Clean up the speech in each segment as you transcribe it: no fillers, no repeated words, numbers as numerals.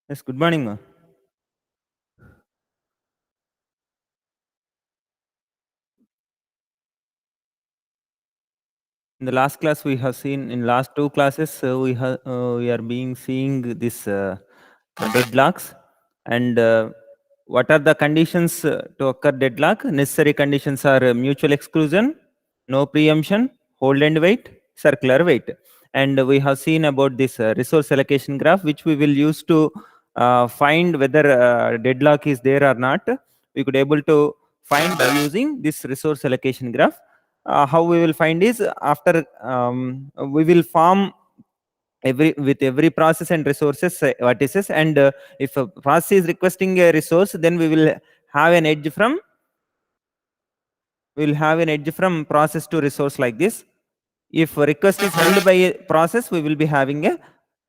Yes, good morning, ma. In the last class, we have seen in last two classes, we are seeing this deadlocks and what are the conditions to occur deadlock. Necessary conditions are mutual exclusion, no preemption, hold and wait, circular wait. And we have seen about this resource allocation graph, which we will use to find whether deadlock is there or not. We could able to find by using this resource allocation graph. How we will find is after we will form every process and resources vertices, and if a process is requesting a resource, then we will have an edge from process to resource like this. If a request is held by a process, we will be having a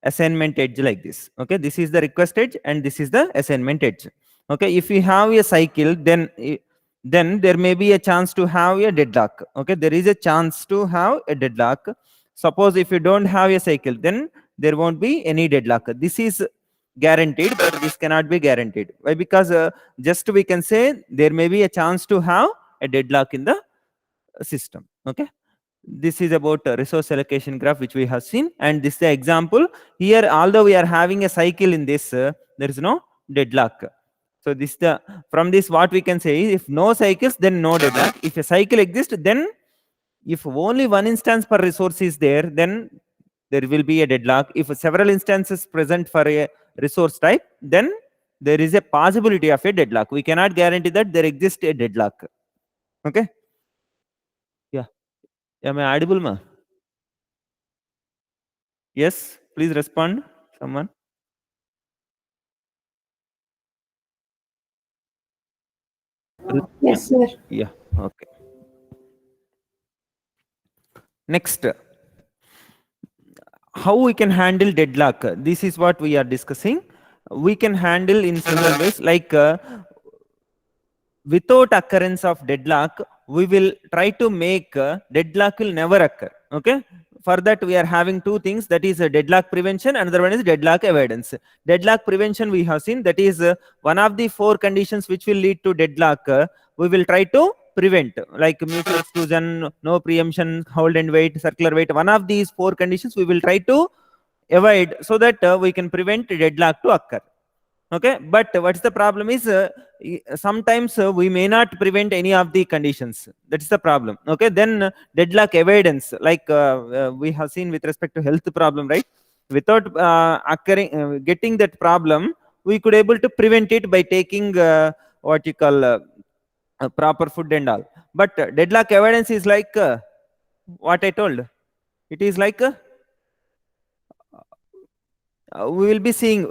assignment edge like this. Okay, this is the request edge and this is the assignment edge. Okay, if we have a cycle, then there may be a chance to have a deadlock. Okay, there is a chance to have a deadlock. Suppose if you don't have a cycle, then there won't be any deadlock. This is guaranteed, but this cannot be guaranteed. Why? Because just we can say there may be a chance to have a deadlock in the system. Okay, this is about resource allocation graph which we have seen, and this is the example here. Although we are having a cycle in this, there is no deadlock. So this the from this what we can say is, if no cycles, then no deadlock. If a cycle exists, then if only one instance per resource is there, then there will be a deadlock. If several instances present for a resource type, then there is a possibility of a deadlock. We cannot guarantee that there exists a deadlock. Okay. Yeah. Am I audible, ma? Yes. Please respond. Someone. Yes, sir. Yeah. Okay. Next, how we can handle deadlock? This is what we are discussing. We can handle in several ways, like without occurrence of deadlock, we will try to make deadlock will never occur. Okay, for that we are having two things, that is deadlock prevention, another one is deadlock avoidance. Deadlock prevention we have seen, that is one of the four conditions which will lead to deadlock, we will try to prevent, like mutual exclusion, no preemption, hold and wait, circular wait. One of these four conditions we will try to avoid, so that we can prevent deadlock to occur. Okay, but what's the problem is sometimes we may not prevent any of the conditions. That's the problem. Okay, then deadlock avoidance, like we have seen with respect to health problem, right? Without occurring getting that problem, we could able to prevent it by taking what you call proper food and all. But deadlock avoidance is like what I told. It is like we will be seeing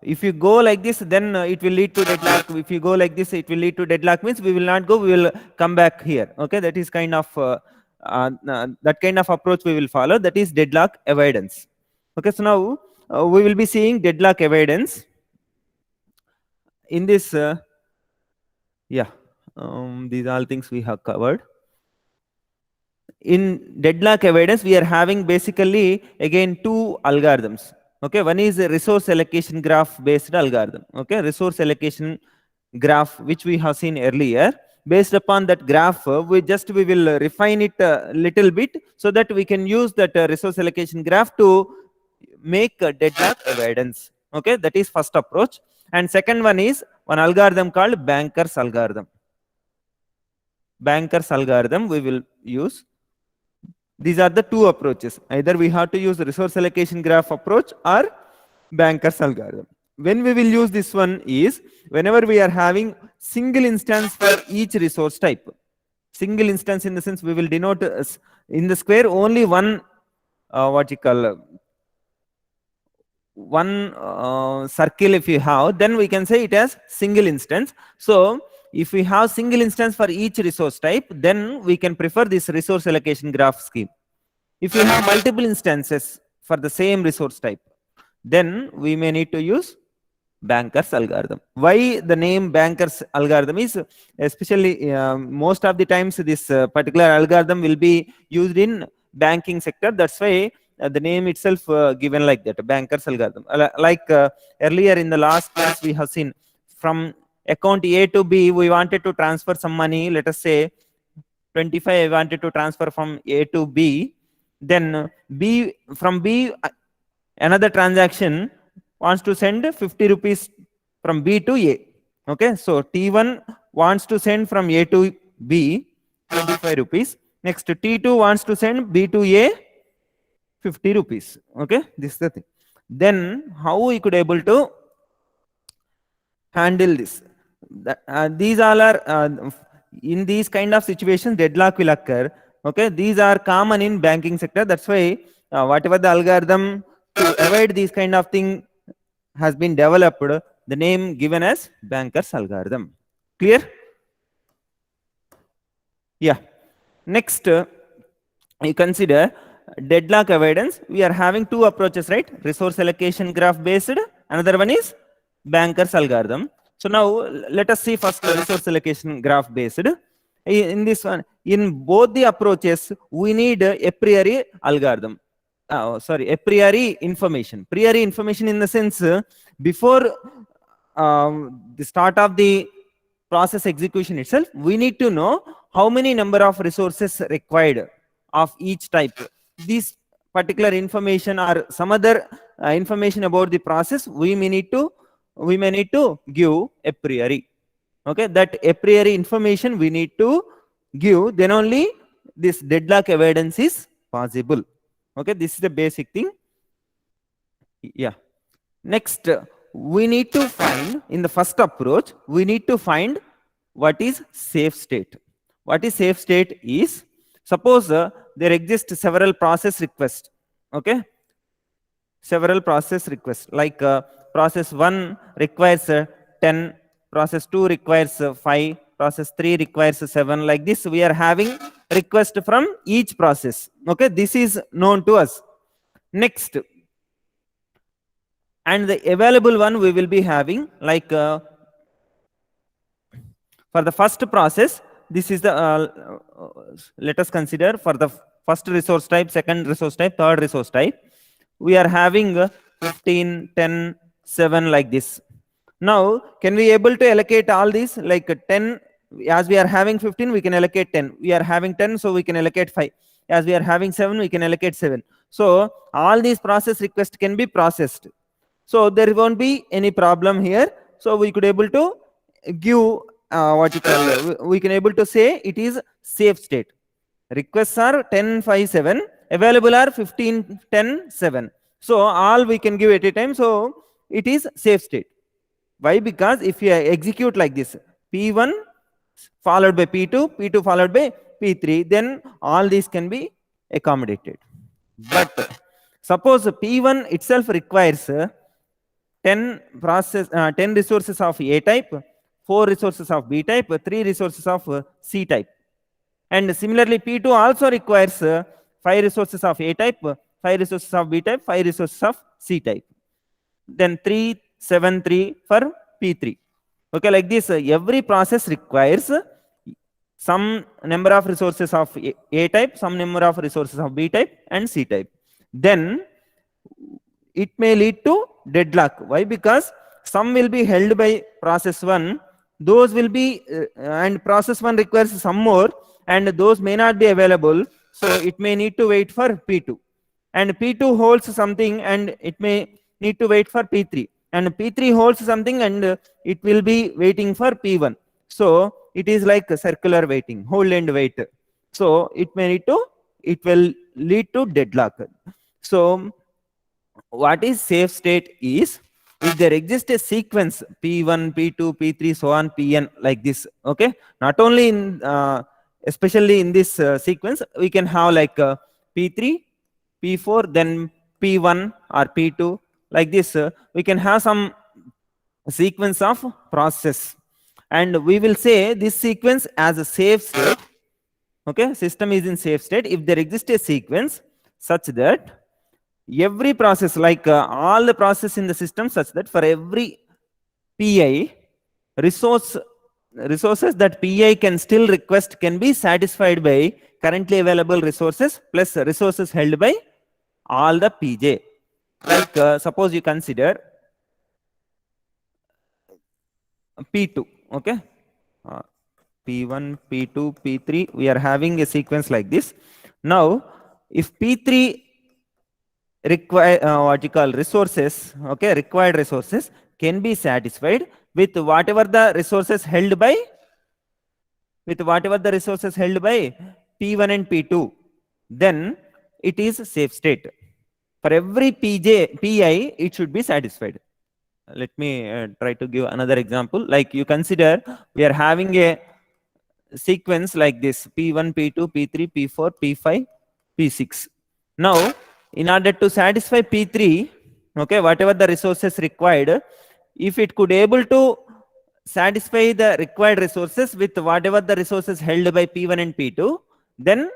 if you go like this, then it will lead to deadlock. If you go like this, it will lead to deadlock, means we will not go, we will come back here. Okay, that is kind of that kind of approach we will follow, that is deadlock avoidance. Okay, so now we will be seeing deadlock avoidance in this yeah, these all things we have covered. In deadlock avoidance, we are having basically again two algorithms. Okay, one is a resource allocation graph based algorithm. Okay, resource allocation graph which we have seen earlier. Based upon that graph, we will refine it a little bit, so that we can use that resource allocation graph to make deadlock avoidance. Okay, that is first approach. And second one is one algorithm called Banker's algorithm. Banker's algorithm we will use. These are the two approaches. Either we have to use the resource allocation graph approach or Banker's algorithm. When we will use this one is whenever we are having single instance for each resource type. Single instance in the sense we will denote in the square only one what you call one circle. If you have, then we can say it as single instance. So if we have single instance for each resource type, then we can prefer this resource allocation graph scheme. If you have multiple instances for the same resource type, then we may need to use Banker's algorithm. Why the name Banker's algorithm is, especially most of the times this particular algorithm will be used in banking sector. That's why the name itself given like that, banker's algorithm. Like earlier in the last class we have seen, from account A to B we wanted to transfer some money, let us say 25 I wanted to transfer from A to B. Then B, from B another transaction wants to send 50 rupees from B to A. Okay, so T1 wants to send from A to B 25 rupees. Next T2 wants to send B to A 50 rupees. Okay, this is the thing. Then how we could able to handle this? These all are in these kind of situations deadlock will occur. Okay, these are common in banking sector. That's why whatever the algorithm to avoid these kind of thing has been developed, the name given as banker's algorithm. Clear? Yeah. Next, you consider deadlock avoidance. We are having two approaches, right? Resource allocation graph based. Another one is banker's algorithm. So now let us see first resource allocation graph based. In this one, in both the approaches, we need a priori algorithm. A priori information. Priori information in the sense, before the start of the process execution itself, we need to know how many number of resources required of each type. This particular information or some other information about the process, we may need to give a priori. Okay, that a priori information we need to give, then only this deadlock avoidance is possible. Okay, this is the basic thing. Yeah. Next, we need to find, in the first approach, we need to find what is safe state. What is safe state is, suppose there exist several process requests. Okay, several process requests, like process 1 requires 10, process 2 requires 5, process 3 requires 7. Like this we are having request from each process. Okay, this is known to us. Next, and the available one we will be having, like for the first process, this is the let us consider for the first resource type, second resource type, third resource type, we are having 15, 10, 7 like this. Now can we able to allocate all these, like 10, as we are having 15 we can allocate 10, we are having 10 so we can allocate 5, as we are having 7 we can allocate 7. So all these process requests can be processed, so there won't be any problem here. So we could able to give what you call, we can able to say it is safe state. Requests are 10, 5, 7, available are 15, 10, 7. So all we can give at a time, so it is safe state. Why? Because if you execute like this, P1 followed by P2, P2 followed by P3, then all these can be accommodated. But suppose P1 itself requires 10 resources of A type, 4 resources of B type, 3 resources of C type. And similarly, P2 also requires 5 resources of A type, 5 resources of B type, 5 resources of C type. Then 3, 7, 3 for P3. Okay, like this, every process requires some number of resources of A type, some number of resources of B type and C type. Then it may lead to deadlock. Why? Because some will be held by process 1, those will be and process 1 requires some more, and those may not be available, so it may need to wait for P2, and P2 holds something and it may need to wait for P3, and P3 holds something and it will be waiting for P1. So it is like a circular waiting, hold and wait. So it will lead to deadlock. So what is safe state is, if there exists a sequence P1, P2, P3, so on, Pn, like this. Okay, not only in especially in this sequence, we can have like P3, P4, then P1 or P2, like this. We can have some sequence of process, and we will say this sequence as a safe state. Okay, system is in safe state if there exists a sequence such that every process, like all the process in the system, such that for every PI, resources that PI can still request can be satisfied by currently available resources plus resources held by all the pj. Like suppose you consider p2, okay, p1, p2, p3, we are having a sequence like this. Now if p3 require what you call resources, okay, required resources can be satisfied with whatever the resources held by p1 and p2, then it is safe state. For every pi, it should be satisfied. Let me try to give another example. Like you consider we are having a sequence like this: p1, p2, p3, p4, p5, p6. Now in order to satisfy p3, okay, whatever the resources required, if it could able to satisfy the required resources with whatever the resources held by p1 and p2, then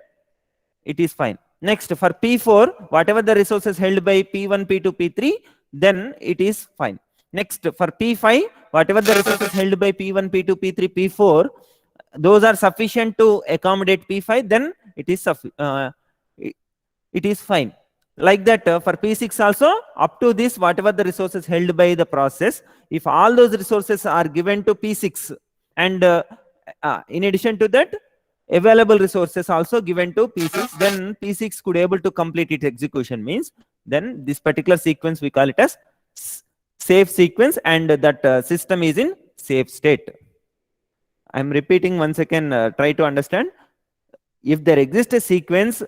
it is fine. Next, for p4, whatever the resources held by p1, p2, p3, then it is fine. Next, for p5, whatever the resources held by p1, p2, p3, p4, those are sufficient to accommodate p5, then it is it is fine. Like that, for p6 also, up to this, whatever the resources held by the process, if all those resources are given to p6, and in addition to that, available resources also given to p6, then p6 could able to complete its execution. Means then this particular sequence we call it as safe sequence, and that system is in safe state. I'm repeating once again, try to understand. If there exists a sequence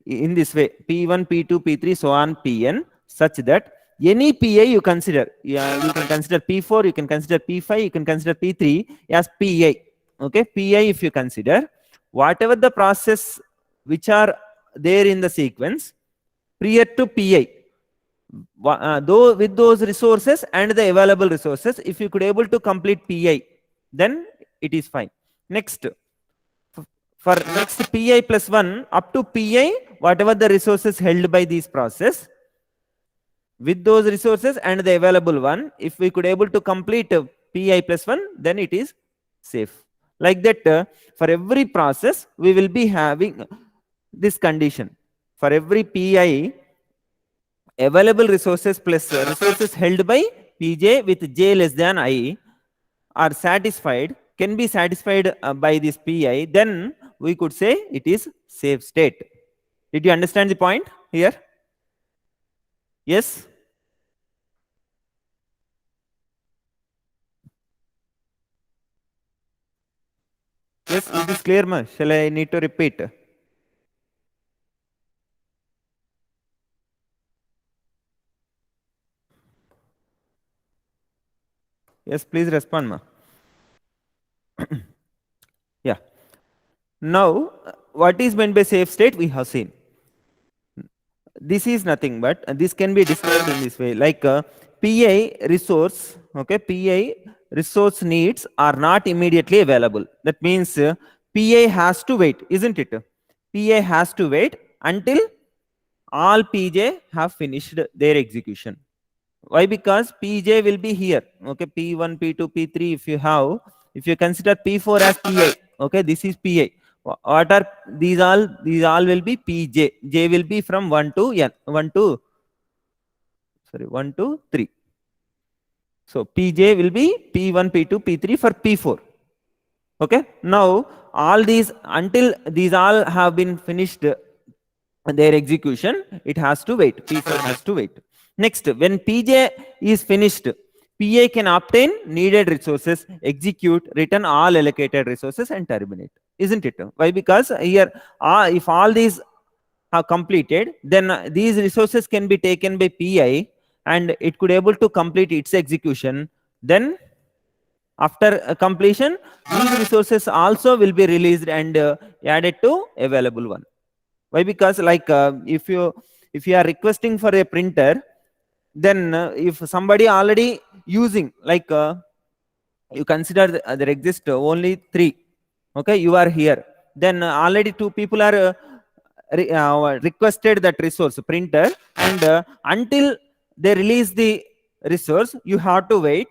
in this way, p1, p2, p3, so on, pn, such that any pi you consider, you can consider p4, you can consider p5, you can consider p3 as pi. Okay, pi if you consider whatever the process which are there in the sequence prior to pi, though with those resources and the available resources, if you could able to complete pi, then it is fine. Next, for next pi plus 1 up to pi, whatever the resources held by this process, with those resources and the available one, if we could able to complete pi plus 1, then it is safe. Like that, for every process we will be having this condition: for every pi, available resources plus resources held by pj with j less than I are satisfied, can be satisfied by this pi, then we could say it is safe state. Did you understand the point here? Yes? Yes, it is clear, ma? Shall I need to repeat? Yes, please respond, ma. Yeah. Now, what is meant by safe state we have seen. This is nothing but this can be described in this way, like pi resource, okay, pi resource needs are not immediately available. That means pi has to wait, isn't it? pi has to wait until all pj have finished their execution. Why? Because pj will be here, okay, p1, p2, p3, if you consider p4 as pi, okay, this is pi. What are these all? These all will be pj. J will be from 1 to n, 1 to 3. So pj will be p1, p2, p3 for p4. Okay. Now all these, until these all have been finished their execution, it has to wait. P4 has to wait. Next, when pj is finished, pa can obtain needed resources, execute, return all allocated resources, and terminate. Isn't it? Why? Because here, if all these are completed, then these resources can be taken by pi, and it could able to complete its execution. Then after completion, these resources also will be released and added to available one. Why? Because like if you are requesting for a printer, then if somebody already using, like you consider there exist only 3, okay, you are here, then already 2 people are requested that resource printer, and until they release the resource, you have to wait.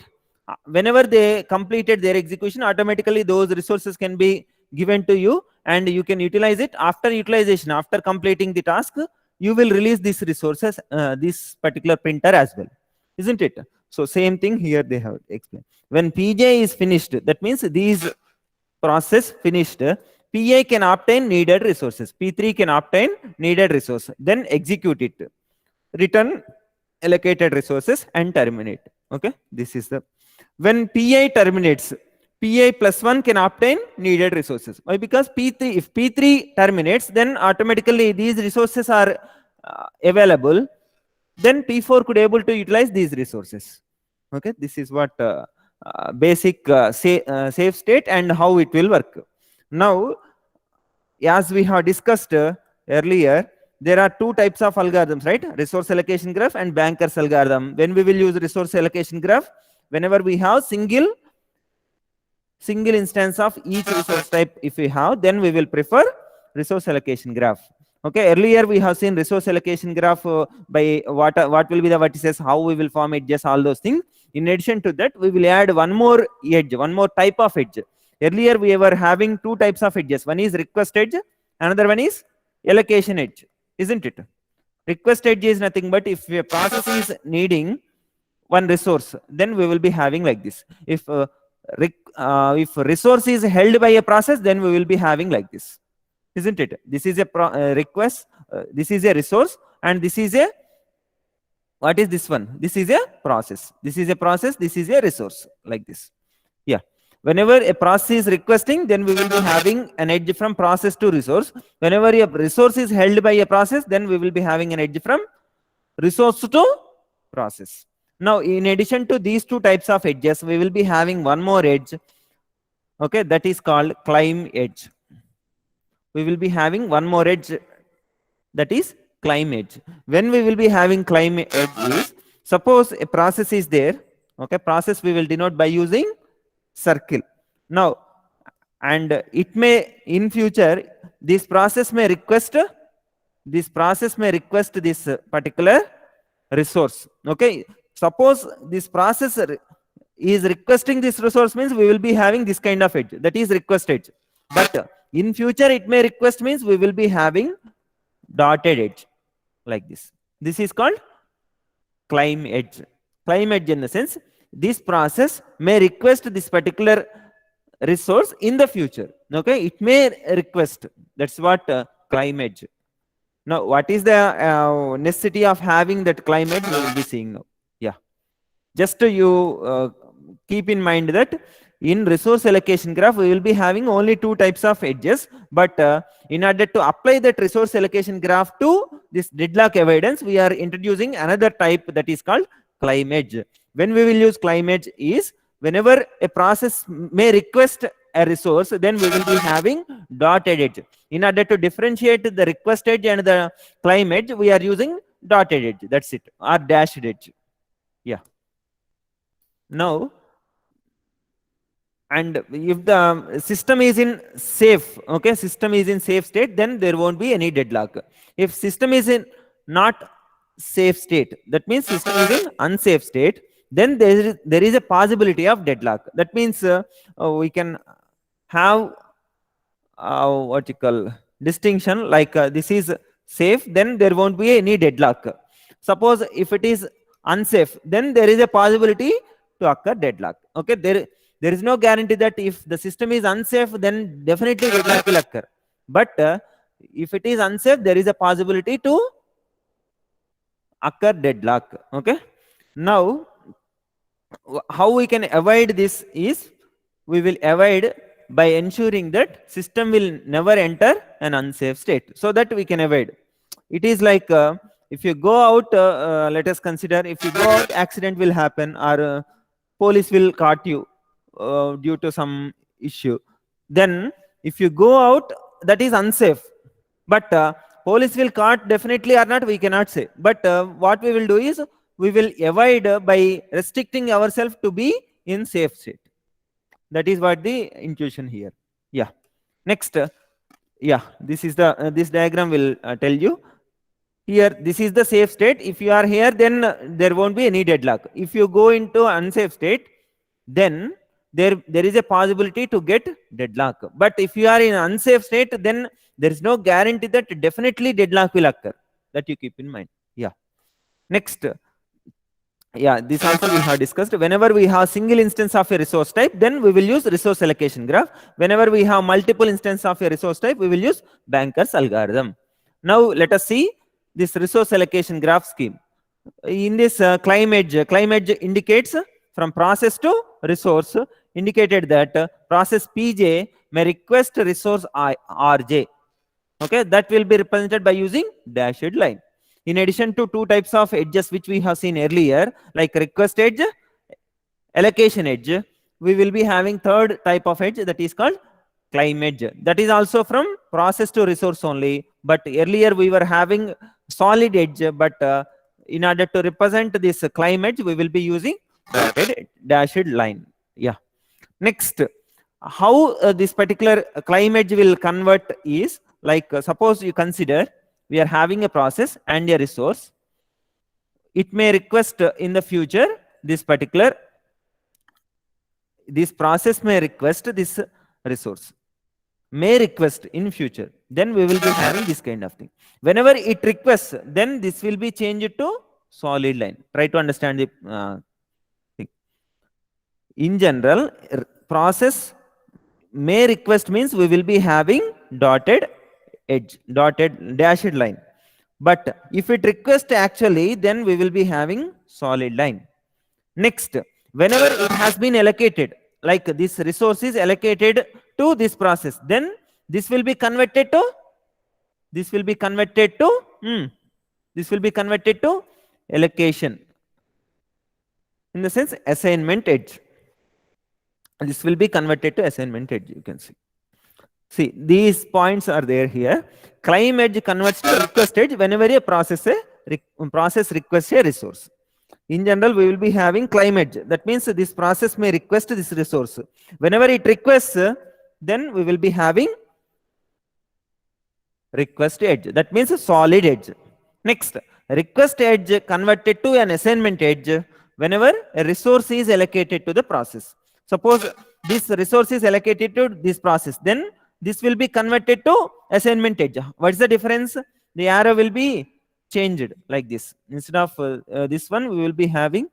Whenever they completed their execution, automatically those resources can be given to you, and you can utilize it. After utilization, after completing the task, you will release these resources, this particular printer as well, isn't it? So same thing here they have explained. When Pj is finished, that means these process finished, Pa can obtain needed resources, P3 can obtain needed resource, then execute it, return allocated resources and terminate. Okay, this is the, when Pi terminates, Pi plus 1 can obtain needed resources. Why? Because P3, if P3 terminates, then automatically these resources are available, then P4 could able to utilize these resources. Okay, this is what basic safe state and how it will work. Now, as we have discussed earlier, there are two types of algorithms, right? Resource allocation graph and Banker's algorithm. When we will use resource allocation graph, whenever we have single instance of each resource type, if we have, then we will prefer resource allocation graph. Okay, earlier we have seen resource allocation graph by what will be the vertices, how we will form edges, all those things. In addition to that, we will add one more edge, one more type of edge. Earlier we were having two types of edges. One is request edge, another one is allocation edge, isn't it? Request edge is nothing but if a process is needing one resource, then we will be having like this. If resource is held by a process, then we will be having like this, isn't it? This is a request, this is a resource, and this is a, what is this one? This is a process. This is a process, this is a resource, like this. Yeah. Whenever a process is requesting, then we will be having an edge from process to resource. Whenever a resource is held by a process, then we will be having an edge from resource to process. Now, in addition to these two types of edges, we will be having one more edge. Okay, that is called climb edge. We will be having one more edge, that is climb edge. When we will be having climb edge is, suppose a process is there. Okay, process we will denote by using circle. Now, and it may in future, this process may request this particular resource. Okay, suppose this process is requesting this resource, means we will be having this kind of edge, that is request edge. But in future it may request, means we will be having dotted edge like this. This is called climb edge. Climb edge in the sense, this process may request this particular resource in the future. Okay, it may request. That's what climb edge. Now, what is the necessity of having that climb edge? We will be seeing now. Yeah, just you keep in mind that in resource allocation graph, we will be having only two types of edges. But in order to apply that resource allocation graph to this deadlock avoidance, we are introducing another type, that is called climb edge. When we will use climb edge is, whenever a process may request a resource, then we will be having dotted edge. In order to differentiate the request edge and the climb edge, we are using dotted edge. That's it, or dashed edge. Yeah. Now, and if the system is in safe, okay, system is in safe state, then there won't be any deadlock. If system is in not safe state, that means system is in unsafe state, then there is a possibility of deadlock. That means we can have what you call distinction, like this is safe, then there won't be any deadlock. Suppose if it is unsafe, then there is a possibility to occur deadlock. Okay, there is no guarantee that if the system is unsafe, then definitely deadlock will occur. But if it is unsafe, there is a possibility to occur deadlock. Okay, now how we can avoid this is, we will avoid by ensuring that system will never enter an unsafe state, so that we can avoid. It is like if you go out, let us consider, if you go out, accident will happen, or police will caught you due to some issue. Then if you go out, that is unsafe. But police will caught definitely or not, we cannot say. But what we will do is, we will avoid by restricting ourselves to be in safe state. That is what the intuition here. Yeah. Next, yeah, this is the this diagram will tell you. Here, this is the safe state. If you are here, then there won't be any deadlock. If you go into unsafe state, then there is a possibility to get deadlock. But if you are in unsafe state, then there is no guarantee that definitely deadlock will occur. That you keep in mind. Yeah. Next. Yeah, this also we have discussed. Whenever we have single instance of a resource type, then we will use resource allocation graph. Whenever we have multiple instance of a resource type, we will use Banker's algorithm. Now let us see this resource allocation graph scheme. In this climb edge indicates from process to resource, indicated that process Pj may request resource Rj. Okay, that will be represented by using dashed line. In addition to two types of edges which we have seen earlier, like request edge, allocation edge, we will be having third type of edge, that is called climb edge. That is also from process to resource only, but earlier we were having solid edge, but in order to represent this climb edge, we will be using dashed line. Yeah. Next, how this particular climb edge will convert is like, suppose you consider we are having a process and a resource. It may request in the future this process may request this resource, may request in future. Then we will be having this kind of thing. Whenever it requests, then this will be changed to solid line. Try to understand the thing. In general, process may request means we will be having dotted edge, dotted dashed line. But if it requests actually, then we will be having solid line. Next, whenever it has been allocated, like this resource is allocated to this process, then this will be converted to allocation, in the sense assignment edge. This will be converted to assignment edge, you can see. See, these points are there here. Climb edge converts to request edge whenever a process requests a resource. In general, we will be having climb edge. That means this process may request this resource. Whenever it requests, then we will be having request edge. That means a solid edge. Next, request edge converted to an assignment edge whenever a resource is allocated to the process. Suppose this resource is allocated to this process, then this will be converted to assignment edge. What is the difference? The arrow will be changed like this. Instead of this one, we will be having,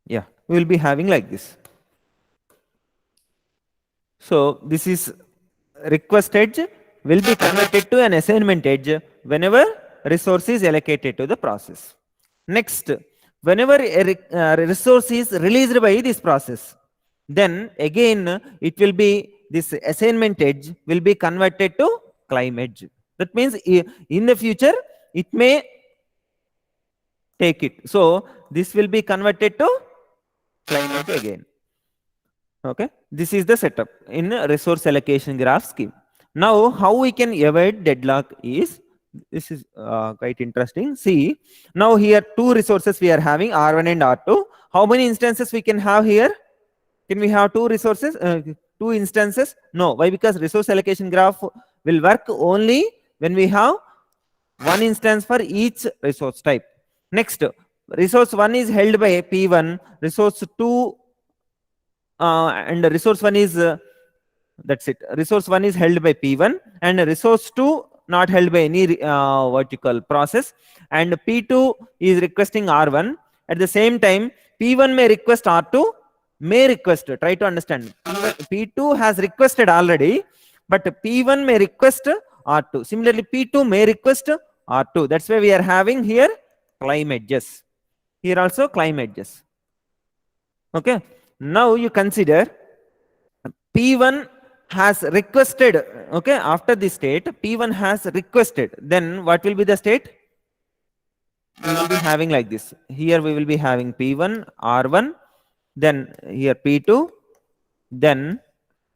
yeah, we will be having like this. So this is request edge will be converted to an assignment edge whenever resource is allocated to the process. Next, whenever a resource is released by this process, then again it will be, this assignment edge will be converted to climb edge. That means in the future it may take it. So this will be converted to climb edge again. Okay, this is the setup in a resource allocation graph scheme. Now, how we can avoid deadlock is, this is quite interesting. See, now here two resources we are having, R1 and R2. How many instances we can have here? Can we have two resources, two instances? No. Why? Because resource allocation graph will work only when we have one instance for each resource type. Next, resource 1 is held by P1, resource 2 and resource 1 is that's it. Resource 1 is held by P1 and resource 2 not held by any vertical process, and P2 is requesting R1. At the same time, P1 may request R2, may request, try to understand, P2 has requested already, but P1 may request R2. Similarly, P2 may request R2. That's why we are having here climb edges. Here also climb edges. Okay. Now you consider P1 has requested, okay, after this state, P1 has requested, then what will be the state? We will be having like this. Here we will be having P1, R1, then here P2, then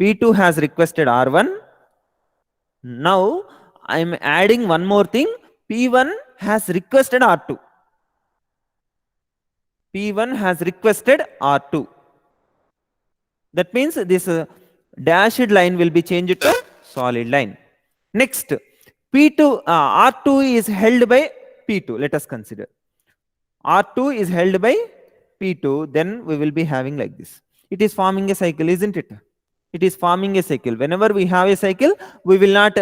P2 has requested R1. Now I am adding one more thing. P1 has requested R2. P1 has requested R2. That means this dashed line will be changed to solid line. Next, P2, R2 is held by P2. Let us consider. R2 is held by P2. Then we will be having like this. It is forming a cycle, isn't it? It is forming a cycle. Whenever we have a cycle, we will not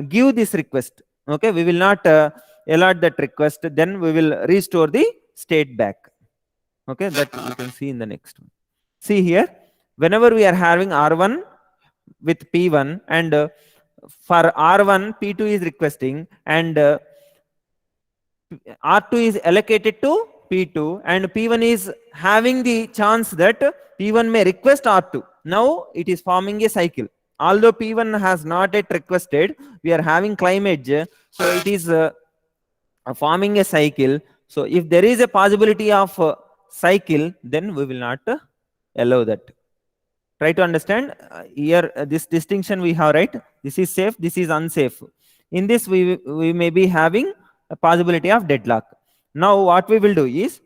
give this request. Okay, we will not allot that request, then we will restore the state back. Okay, that you can see in the next one. See here, whenever we are having R1 with P1, and for R1 P2 is requesting, and R2 is allocated to P2, and P1 is having the chance that P1 may request R2. Now it is forming a cycle. Although P1 has not yet requested, we are having climb edge, so it is forming a cycle. So if there is a possibility of cycle, then we will not allow that. Try to understand here this distinction we have, right? This is safe, this is unsafe. In this we may be having a possibility of deadlock. Now what we will do is,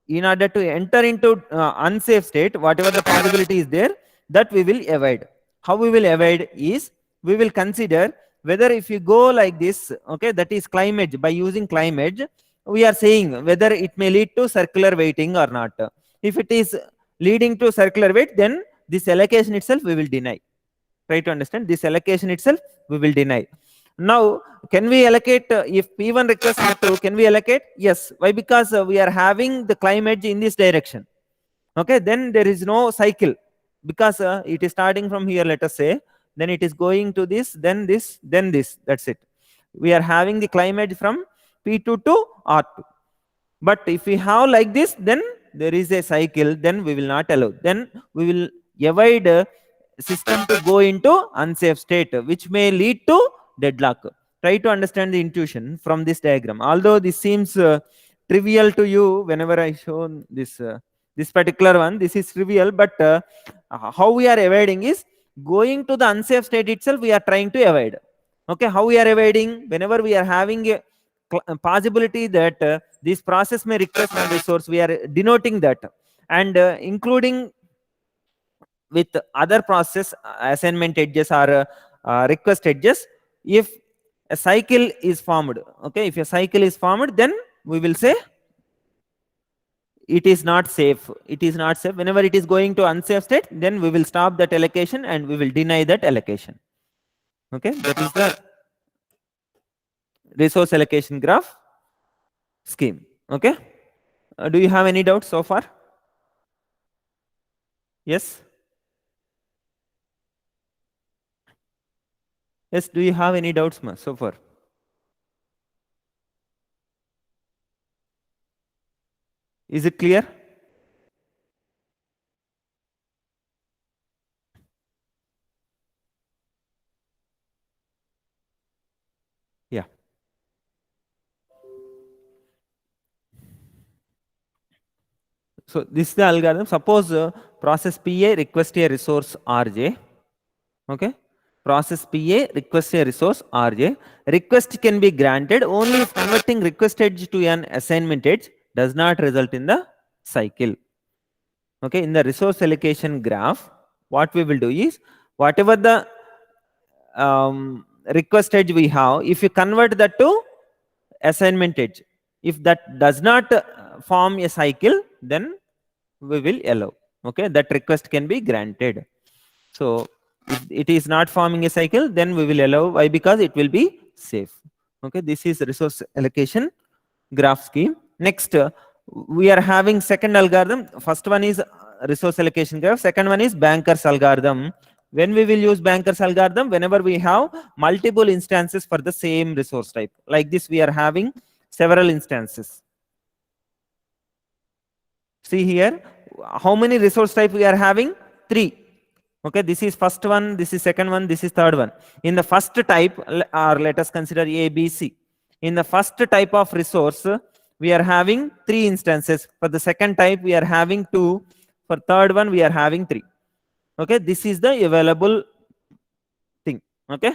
in order to enter into unsafe state, whatever the possibility is there, that we will avoid. How we will avoid is, we will consider whether if you go like this, okay, that is climb edge. By using climb edge, we are saying whether it may lead to circular weighting or not. If it is leading to circular weight, then this allocation itself we will deny. Try to understand, this allocation itself we will deny. Now, can we allocate if P1 requests R2, can we allocate? Yes. Why? Because we are having the climb edge in this direction. Okay, then there is no cycle, because it is starting from here, let us say, then it is going to this, then this, then this. That's it. We are having the climb edge from P2 to R2. But if we have like this, then there is a cycle, then we will not allow. Then we will avoid system to go into unsafe state, which may lead to deadlock. Try to understand the intuition from this diagram. Although this seems trivial to you whenever I show this this particular one, this is trivial, but how we are avoiding is, going to the unsafe state itself we are trying to avoid. Okay, how we are avoiding? Whenever we are having a possibility that this process may request a resource, we are denoting that, and including with other process assignment edges or request edges. If a cycle is formed, okay, if a cycle is formed, then we will say it is not safe. It is not safe. Whenever it is going to unsafe state, then we will stop that allocation and we will deny that allocation. Okay, that is the resource allocation graph scheme. Okay, do you have any doubts so far? Yes. Yes, do you have any doubts so far? Is it clear? Yeah. So this is the algorithm. Suppose process PA requests a resource RJ. Okay. Process PA requests a resource RJ. Request can be granted only if converting request edge to an assignment edge does not result in the cycle. Okay. In the resource allocation graph, what we will do is, whatever the request edge we have, if you convert that to assignment edge, if that does not form a cycle, then we will allow. Okay, that request can be granted. So if it is not forming a cycle, then we will allow. Why? Because it will be safe. Okay, this is resource allocation graph scheme. Next, we are having second algorithm. First one is resource allocation graph. Second one is Banker's algorithm. When we will use Banker's algorithm? Whenever we have multiple instances for the same resource type. Like this, we are having several instances. See here, how many resource type we are having? 3. Okay, this is first one, this is second one, this is third one. In the first type, or let us consider A, B, C. In the first type of resource, we are having 3 instances. For the second type, we are having 2. For third one, we are having 3. Okay, this is the available thing. Okay,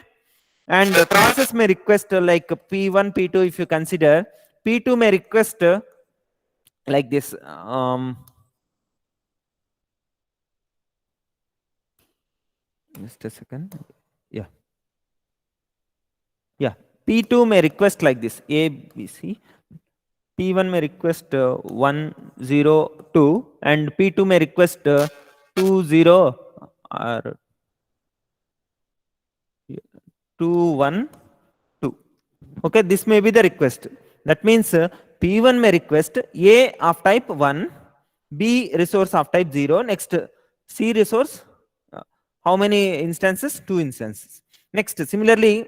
and the process may request like P1, P2. If you consider, P2 may request like this. Just a second. Yeah. Yeah. P2 may request like this. A, B, C. P1 may request 1, 0, 2, and P2 may request 2, 0, or 2 1 2. Okay, this may be the request. That means P1 may request A of type 1, B resource of type 0, next C resource, how many instances? 2 instances. Next, similarly,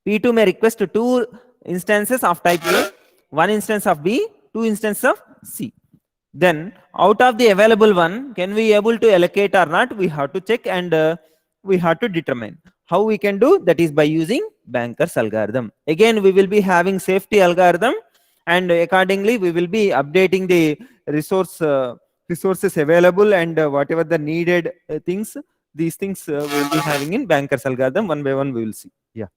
P2 may request 2 instances of type A, 1 instance of B, 2 instances of C. Then out of the available one, can we able to allocate or not? We have to check, and we have to determine. How we can do that is by using Banker's algorithm. Again, we will be having safety algorithm, and accordingly we will be updating the resources available, and whatever the needed things, these things we will be having in Banker's algorithm. One by one we will see. Yeah.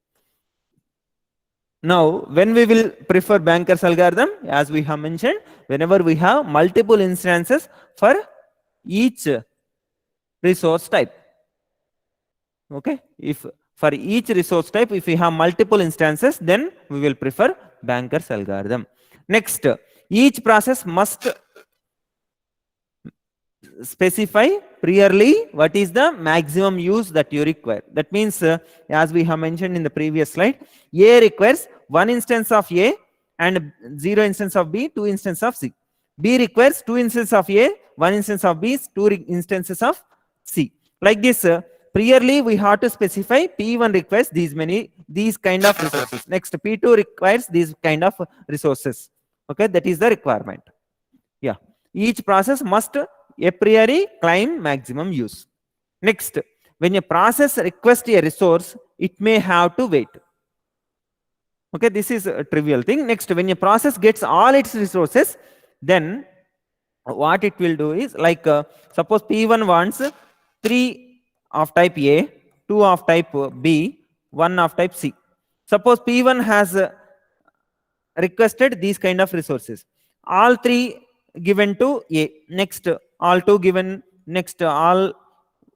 Now, when we will prefer Banker's algorithm, as we have mentioned, whenever we have multiple instances for each resource type. Okay, if for each resource type, if we have multiple instances, then we will prefer Banker's algorithm. Next, each process must specify priorly what is the maximum use that you require. That means, as we have mentioned in the previous slide, A requires 1 instance of A and 0 instance of B, 2 instances of C. B requires 2 instances of A, 1 instance of B, 2 instances of C. Like this, priorly we have to specify P1 requires these kind of resources. Next, P2 requires these kind of resources. Okay, that is the requirement. Yeah, each process must a priori claim maximum use. Next, when a process requests a resource, it may have to wait. Okay, this is a trivial thing. Next, when a process gets all its resources, then what it will do is, like suppose P1 wants 3 of type A, 2 of type B, 1 of type C. Suppose P1 has requested these kind of resources. All 3 given to A. Next, all 2 given. Next, all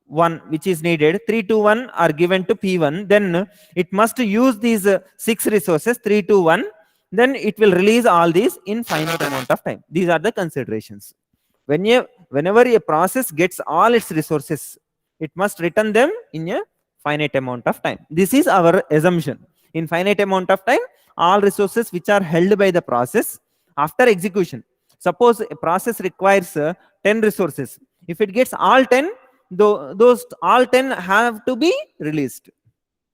1 which is needed, 3 to 1 are given to P1. Then it must use these 6 resources, 3 to 1. Then it will release all these in finite amount of time. These are the considerations. Whenever a process gets all its resources, it must return them in a finite amount of time. This is our assumption. In finite amount of time, all resources which are held by the process after execution. Suppose a process requires 10 resources. If it gets all 10, those all 10 have to be released.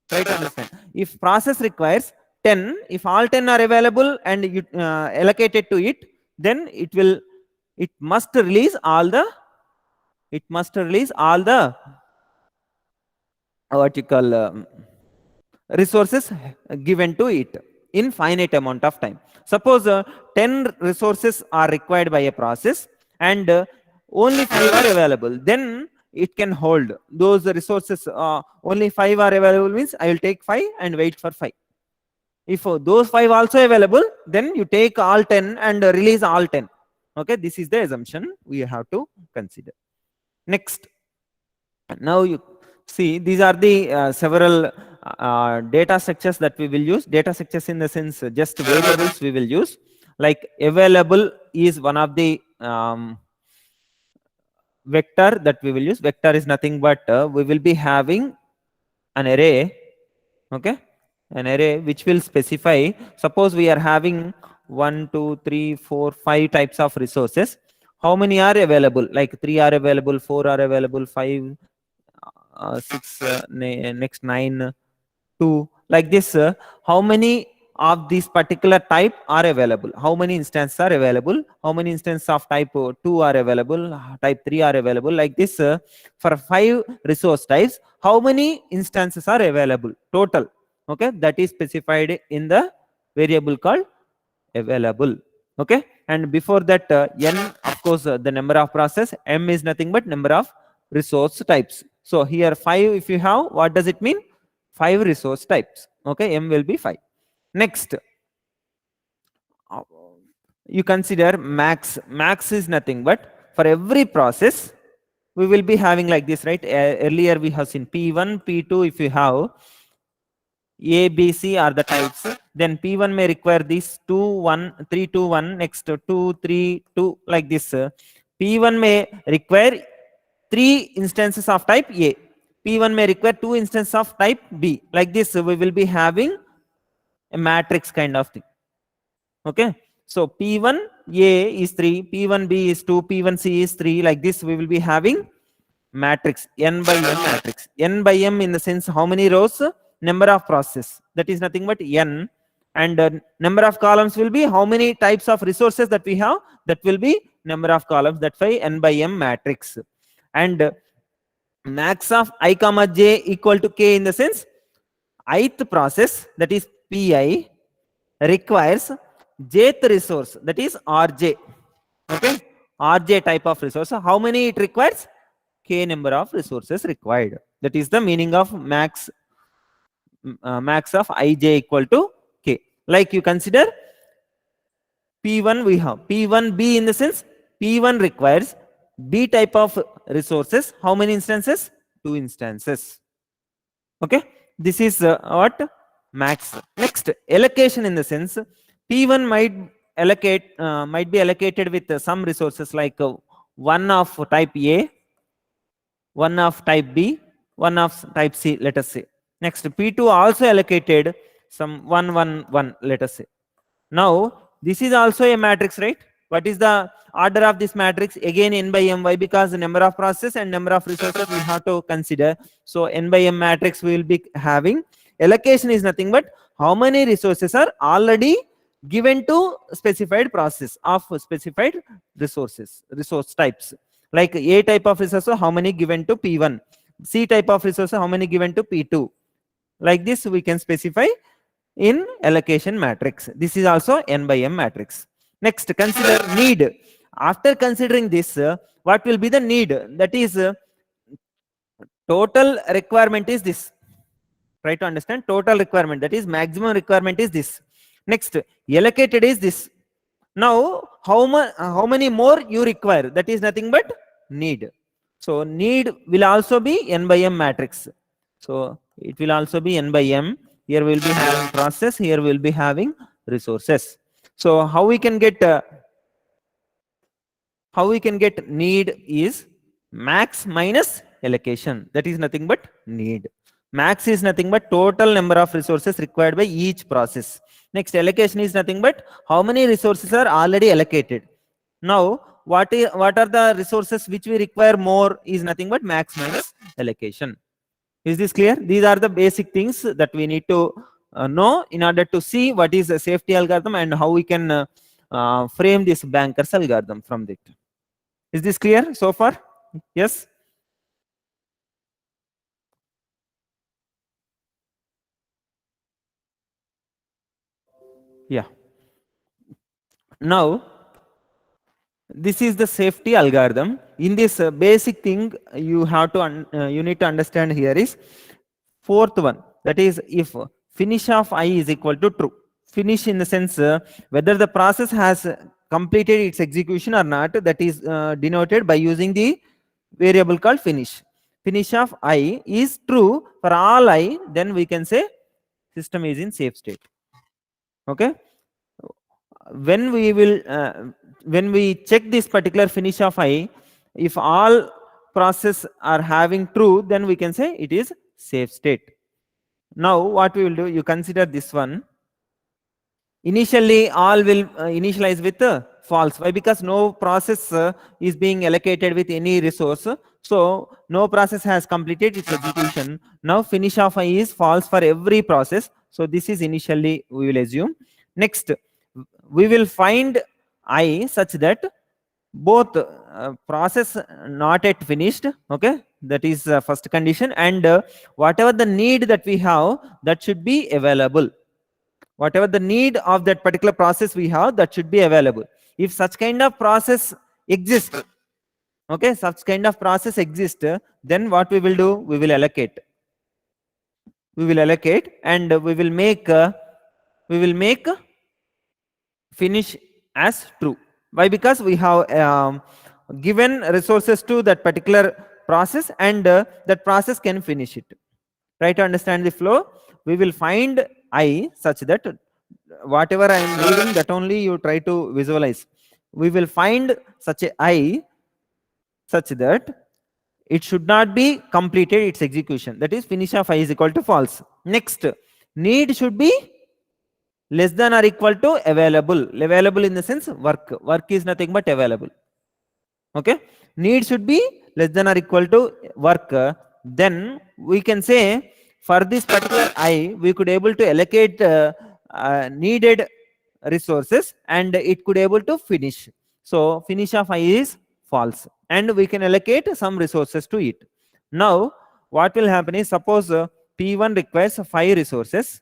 Try to understand. If process requires 10, if all 10 are available and you allocated to it, then it must release all the what you call resources given to it in finite amount of time. Suppose 10 resources are required by a process, and only 5 are available, then it can hold those resources. Only 5 are available means I will take 5 and wait for 5. If those 5 also available, then you take all 10 and release all 10. Okay, this is the assumption we have to consider. Next, now you see, these are the several data structures that we will use. Data structures in the sense just variables we will use. Like available is one of the vector that we will use. Vector is nothing but we will be having an array. Okay, an array which will specify. Suppose we are having 1, 2, 3, 4, 5 types of resources. How many are available? Like 3 are available, 4 are available, 5, 6, next 9, 2, like this. How many of this particular type are available? How many instances are available? How many instances of type 2 are available? Type 3 are available? Like this. For 5 resource types, how many instances are available total? Okay, that is specified in the variable called available. Okay, and before that, n, of course, the number of process. M is nothing but number of resource types. So here 5, if you have, what does it mean? 5 resource types. Okay, M will be 5. Next, you consider max. Max is nothing but for every process we will be having like this, right? Earlier we have seen P1, P2. If you have A, B, C are the types, then P1 may require these 2, 1, 3, 2, 1, next 2, 3, 2, like this. P1 may require 3 instances of type A. P1 may require 2 instances of type B. Like this, we will be having a matrix kind of thing. Okay. So P1 A is 3, P1 B is 2, P1 C is 3. Like this, we will be having matrix, n by n matrix. N by m in the sense how many rows? Number of processes. That is nothing but n. And number of columns will be how many types of resources that we have. That will be number of columns. That's why n by m matrix. And max of I comma j equal to k in the sense ith process, that is Pi, requires jth resource, that is Rj. Okay, Rj type of resource. How many it requires? K number of resources required. That is the meaning of max max of Ij equal to k. Like you consider P1, we have P1B in the sense P1 requires B type of resources. How many instances? 2 instances. Okay, this is what max. Next, allocation in the sense P1 might be allocated with some resources like one of type A, one of type B, one of type C, let us say. Next, P2 also allocated some 1 1 1, let us say. Now this is also a matrix, right? What is the order of this matrix? Again n by m. Why? Because the number of processes and number of resources we have to consider. So n by m matrix we will be having. Allocation is nothing but how many resources are already given to specified process of specified resources, resource types. Like A type of resource, how many given to P1? C type of resource, how many given to P2? Like this we can specify in allocation matrix. This is also n by m matrix. Next, consider need. After considering this, what will be the need? That is total requirement is this. Try to understand total requirement, that is maximum requirement is this. Next, allocated is this. Now how many more you require? That is nothing but need. So need will also be n by m matrix. So it will also be n by m. Here we will be having process, here we will be having resources. So how we can get need is max minus allocation. That is nothing but need. Max is nothing but total number of resources required by each process. Next, allocation is nothing but how many resources are already allocated. Now what are the resources which we require more is nothing but max minus allocation. Is this clear? These are the basic things that we need to know in order to see what is a safety algorithm and how we can frame this Banker's algorithm from it. Is this clear so far? Yes? Yeah. Now, this is the safety algorithm. In this basic thing, you have to you need to understand here is fourth one. That is, if finish of I is equal to true. Finish in the sense whether the process has completed its execution or not. That is denoted by using the variable called finish. Finish of I is true for all I. Then we can say system is in safe state. Okay. When we check this particular finish of I, if all process are having true, then we can say it is safe state. Now what we will do, you consider this one. Initially all will initialize with false. Why? Because no process is being allocated with any resource, so no process has completed its execution. Now finish of I is false for every process, so this is initially we will assume. Next, we will find I such that both process not yet finished, okay, that is first condition, and whatever the need that we have, that should be available. Whatever the need of that particular process we have, that should be available. If such kind of process exists, okay, such kind of process exists, then what we will do, we will allocate and we will make finish as true. Why? Because we have given resources to that particular process, and that process can finish it. Try to understand the flow. We will find I such that whatever I am reading, that only you try to visualize. We will find such a I such that it should not be completed its execution. That is finish of I is equal to false. Next, need should be less than or equal to available. Available in the sense work. Work is nothing but available. Okay. Need should be less than or equal to work. Then we can say for this particular I, we could able to allocate needed resources and it could able to finish. So finish of I is false and we can allocate some resources to it. Now what will happen is, suppose P1 requires 5 resources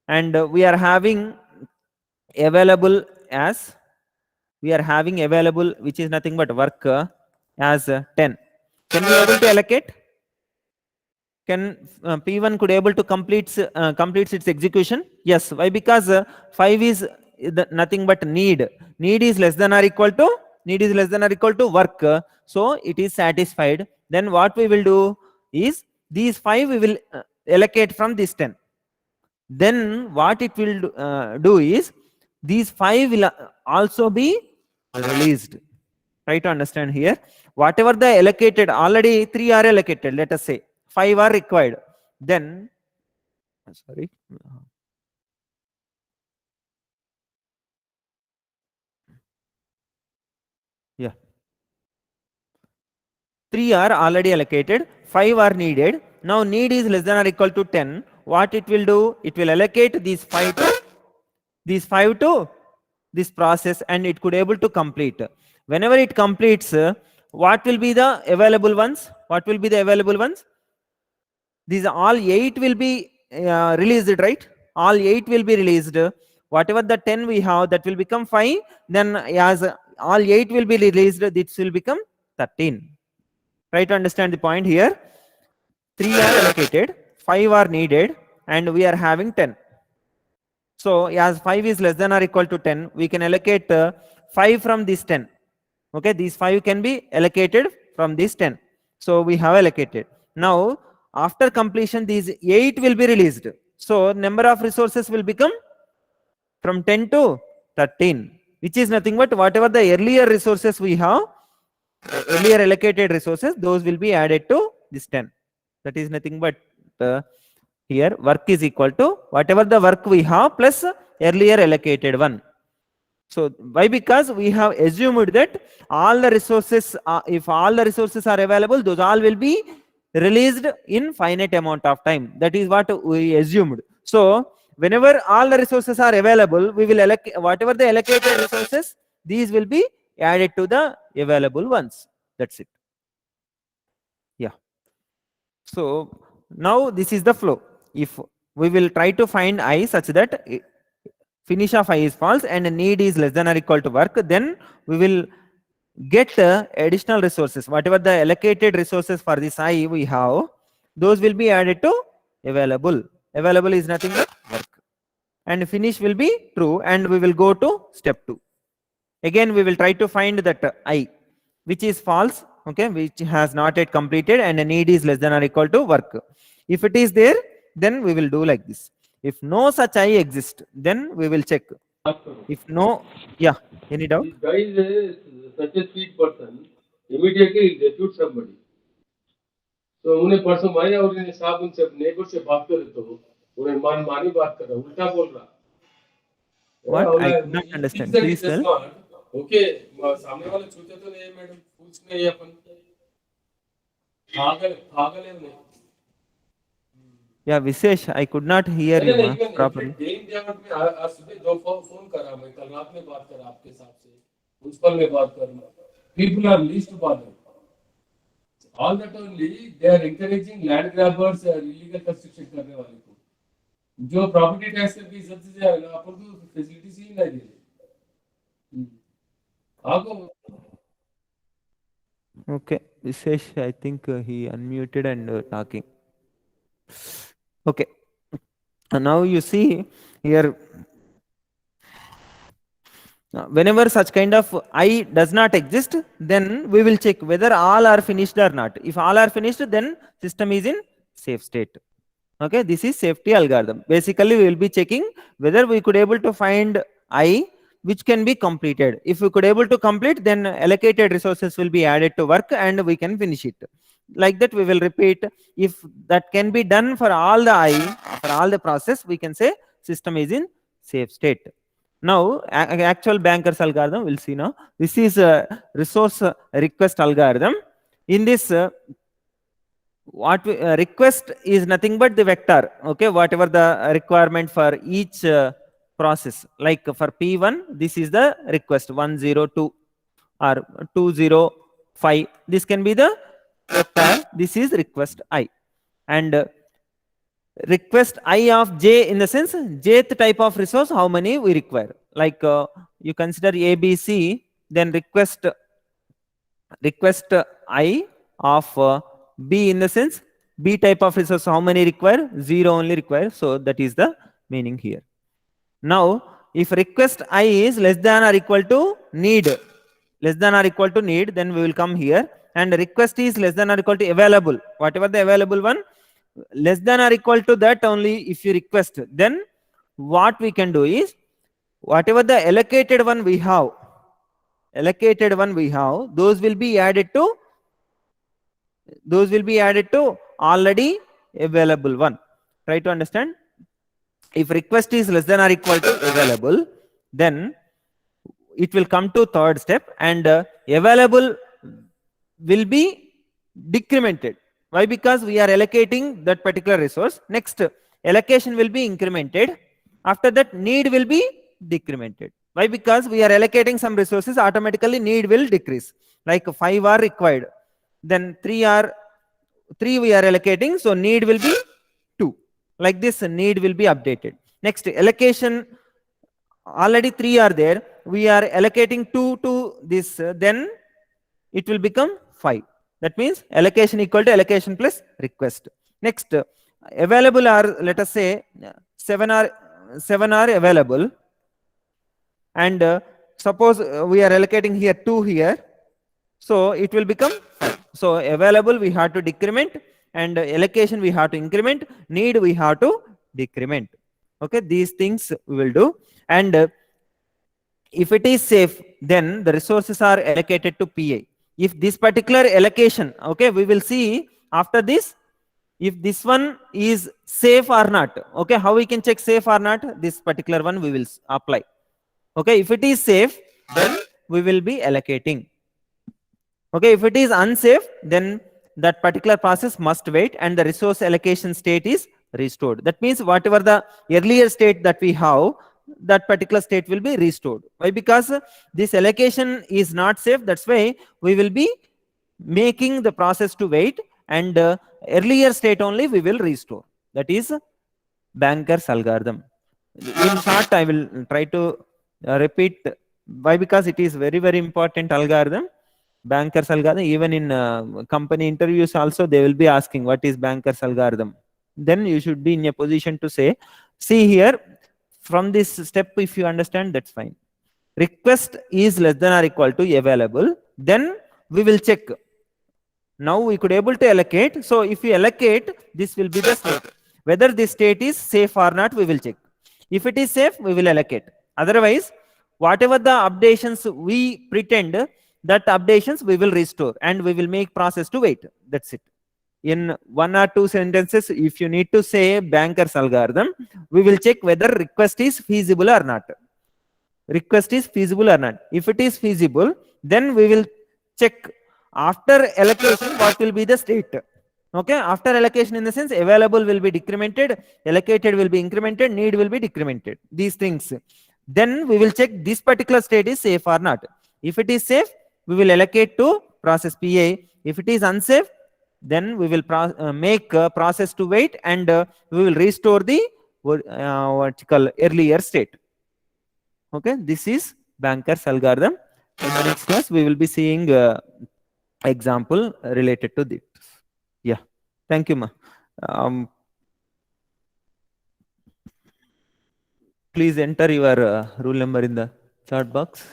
and we are having available as, we are having available which is nothing but work as 10. Can we able to allocate? Can P1 could able to completes its execution? Yes. Why? Because 5 is nothing but need. Need is less than or equal to work. So it is satisfied. Then what we will do is, these 5 we will allocate from this 10. Then what it will do is, these 5 will also be released. Try to understand here. Whatever the allocated, already 3 are allocated, let us say 5 are required. Then, sorry. Yeah. 3 are already allocated, 5 are needed. Now need is less than or equal to 10. What it will do? It will allocate these 5 to this process and it could able to complete. Whenever it completes, what will be the available ones? What will be the available ones? These all 8 will be released, right? All 8 will be released. Whatever the 10 we have, that will become 5. Then as all 8 will be released, this will become 13. Try to understand the point here. 3 are allocated, 5 are needed, and we are having 10. So as 5 is less than or equal to 10, we can allocate 5 from this 10. Okay, these 5 can be allocated from this 10. So we have allocated. Now after completion, these 8 will be released. So number of resources will become from 10 to 13, which is nothing but whatever the earlier resources we have, earlier allocated resources, those will be added to this 10. That is nothing but here work is equal to whatever the work we have plus earlier allocated one. So why? Because we have assumed that all the resources, if all the resources are available, those all will be released in finite amount of time. That is what we assumed. So whenever all the resources are available, we will allocate whatever the allocated resources, these will be added to the available ones. That's it. Yeah. So now this is the flow. If we will try to find I such that finish of I is false and need is less than or equal to work, then we will get additional resources. Whatever the allocated resources for this I we have, those will be added to available. Available is nothing but work. And finish will be true and we will go to step 2. Again we will try to find that I which is false, okay, which has not yet completed and need is less than or equal to work. If it is there, then we will do like this. If no such I exists, then we will check. If no, yeah, any doubt? This guy is such a sweet person. Immediately he'll recruit somebody. तो उन्हें परसों माया और इन्हें साहब उनसे neighbour से बात करे तो उन्हें मानी बात कर रहा उल्टा बोल रहा What? I could not understand. Please tell. Okay सामने वाले छूते तो नहीं मैडम पूछ नहीं अपन पागल पागल है उन्हें Yeah, Visesh, I could not hear you properly. आज सुबह दो फोन करा मैं कल रात में बात करा आपके साथ से प्रिंसिपल में बात करना people are least bothered all that only they are encouraging land grabbers illegal construction करने वाले को जो प्रॉपर्टी टैक्स की सबसे ज्यादा अपन तो फैसिलिटीज ही नहीं दे रहे आपको Okay, Visesh, I think he unmuted and talking. Okay, now you see here, whenever such kind of I does not exist, then we will check whether all are finished or not. If all are finished, then system is in safe state. Okay, this is safety algorithm. Basically, we will be checking whether we could able to find I which can be completed. If we could able to complete, then allocated resources will be added to work and we can finish it. Like that we will repeat. If that can be done for all the I, for all the process, we can say system is in safe state. Now actual bankers algorithm we'll see now. This is a resource request algorithm. In this what we, request is nothing but the vector, okay, whatever the requirement for each process. Like for P1 this is the request 102 or 205, this can be the vector, this is request I. And request I of j, in the sense jth type of resource how many we require. Like you consider ABC, then request I of B, in the sense B type of resource how many require, 0 only require, so that is the meaning here. Now if request I is less than or equal to need, less than or equal to need, then we will come here, and request is less than or equal to available, whatever the available one, less than or equal to that only if you request, then what we can do is whatever the allocated one we have, those will be added to already available one. Try to understand. If request is less than or equal to available, then it will come to third step, and available will be decremented. Why? Because we are allocating that particular resource. Next allocation will be incremented. After that need will be decremented. Why? Because we are allocating some resources, automatically need will decrease. Like 5 are required, then 3 we are allocating, so need will be 2. Like this need will be updated. Next allocation, already 3 are there, we are allocating 2 to this, then it will become 5. That means allocation equal to allocation plus request. Next available are, let us say 7 are available, and suppose we are allocating here 2 here, so it will become 5. So available we have to decrement, and allocation we have to increment, need we have to decrement. Okay, these things we will do. And if it is safe, then the resources are allocated to PA. If this particular allocation, okay, we will see after this if this one is safe or not. Okay, how we can check safe or not? This particular one we will apply. Okay, if it is safe, then we will be allocating. Okay, if it is unsafe, then that particular process must wait, and the resource allocation state is restored. That means whatever the earlier state that we have, that particular state will be restored. Why? Because this allocation is not safe. That's why we will be making the process to wait, and earlier state only we will restore. That is Banker's algorithm. In short, I will try to repeat. Why? Because it is very, very important algorithm. Banker's algorithm. Even in company interviews also they will be asking what is Banker's algorithm. Then you should be in a position to say, see here, from this step if you understand, that's fine. Request is less than or equal to available, then we will check. Now we could able to allocate. So if we allocate, this will be the state. Whether this state is safe or not, we will check. If it is safe, we will allocate. Otherwise, whatever the updations we pretend, that updations we will restore, and we will make process to wait. That's it. In 1 or 2 sentences, if you need to say Banker's algorithm, we will check whether request is feasible or not. Request is feasible or not. If it is feasible, then we will check after allocation what will be the state. Okay, after allocation, in the sense available will be decremented, allocated will be incremented, need will be decremented. These things. Then we will check this particular state is safe or not. If it is safe, we will allocate to process PA. If it is unsafe, then we will make process to wait, and we will restore the vertical earlier state. Okay, this is Banker's algorithm. In the next class, we will be seeing example related to this. Yeah, thank you, ma. Please enter your rule number in the chat box.